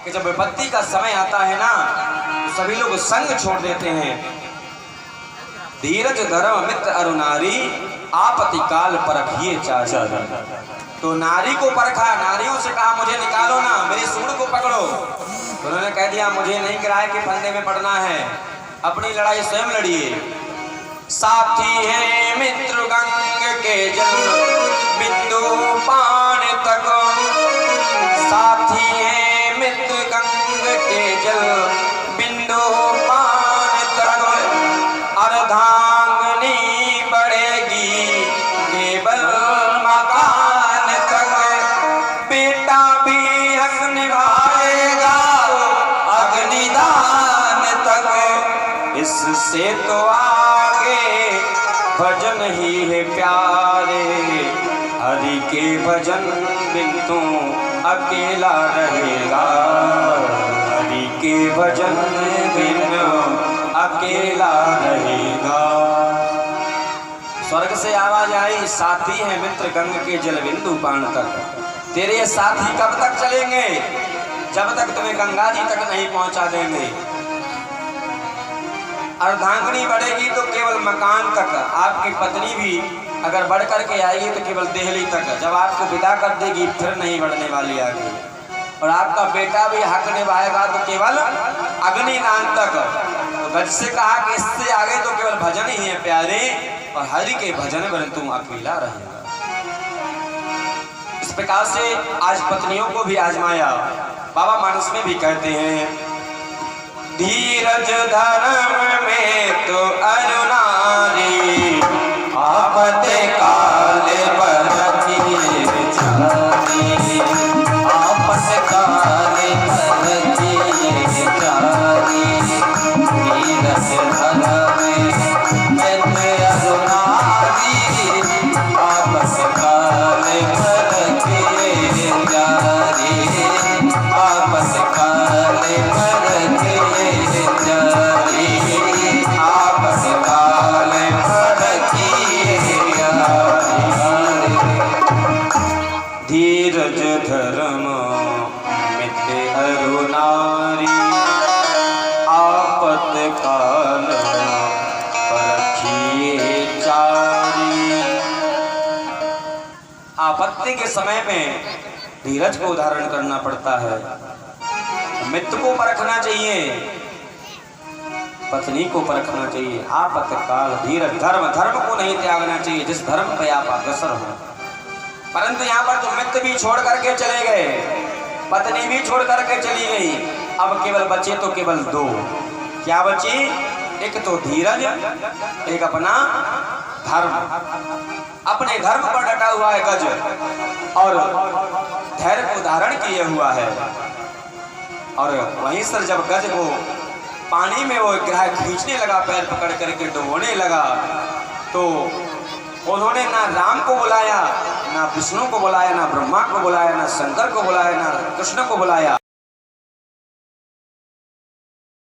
कि जब विपत्ति का समय आता है ना तो सभी लोग संग छोड़ देते हैं। धीरज धर्म मित्र अरु नारी आपत्ति काल परखिए चाचा। तो नारी को परखा, नारियों से कहा मुझे निकालो ना, मेरी सूंड को पकड़ो। तो उन्होंने कह दिया मुझे नहीं किराए के फंदे में पड़ना है, अपनी लड़ाई स्वयं लड़िए। साथी है मित्र गंग के जल बिंदु पान तक, साथी है मित्र गंग के जल बिंदु पान तक, अर्धांगनी बढ़ेगी केवल मकान तक, बेटा भी हक निभाएगा अग्निदान तक, इससे तो आगे भजन ही है प्यारे, हरि के भजन बिन तू अकेला रहेगा, हरि के भजन बिन अकेला रहेगा। स्वर्ग से आवाज आई, साथी है मित्र गंग के जल बिंदु पान तक। तेरे ये साथी कब तक चलेंगे? जब तक तुम्हें गंगा जी तक नहीं पहुंचा देंगे। अर्धांगिनी बढ़ेगी तो केवल मकान तक, आपकी पत्नी भी अगर बढ़ करके आएगी तो केवल देहली तक, जब आपको विदा कर देगी फिर नहीं बढ़ने वाली आगे। और आपका बेटा भी हक निभाएगा तो केवल अग्निदान तक। तो गज से कहा कि इससे आगे तो केवल भजन ही है प्यारे, और हरि के भजन बिन तुम अकेला रहेगा। इस प्रकार से आज पत्नियों को भी आजमाया। बाबा मानस में भी कहते हैं, धीरज धर्म में तो अरु नारी आपते काल परखिए चारी, आपत काल परखिए चारी, धीरज धर्म में तो अरु नारी आपत काल परखिए चारी, आपत काल परखिए चारी, आपत काल परखिए चारी। धीरज धर्म मित्र अरु नारी आपत काल परखिए चारी। आपत्ति के समय में धीरज को धारण करना पड़ता है, मित्र को परखना चाहिए, पत्नी को परखना चाहिए। आपत्ति काल धीरज धर्म, धर्म को नहीं त्यागना चाहिए जिस धर्म पे आप अग्रसर हो। परंतु यहाँ पर तो मित्र भी छोड़ करके चले गए, पत्नी भी छोड़ करके चली गई, अब केवल बचे तो केवल दो। क्या बची? एक तो धीरज, एक अपना धर्म। अपने धर्म पर डटा हुआ है गज और धैर्य को धारण किए हुआ है। और वहीं से जब गज को पानी में वो ग्राह खींचने लगा, पैर पकड़ करके डुबोने लगा, तो उन्होंने ना राम को बुलाया, ना विष्णु को बुलाया, ना ब्रह्मा को बुलाया, ना शंकर को बुलाया, ना कृष्ण को बुलाया।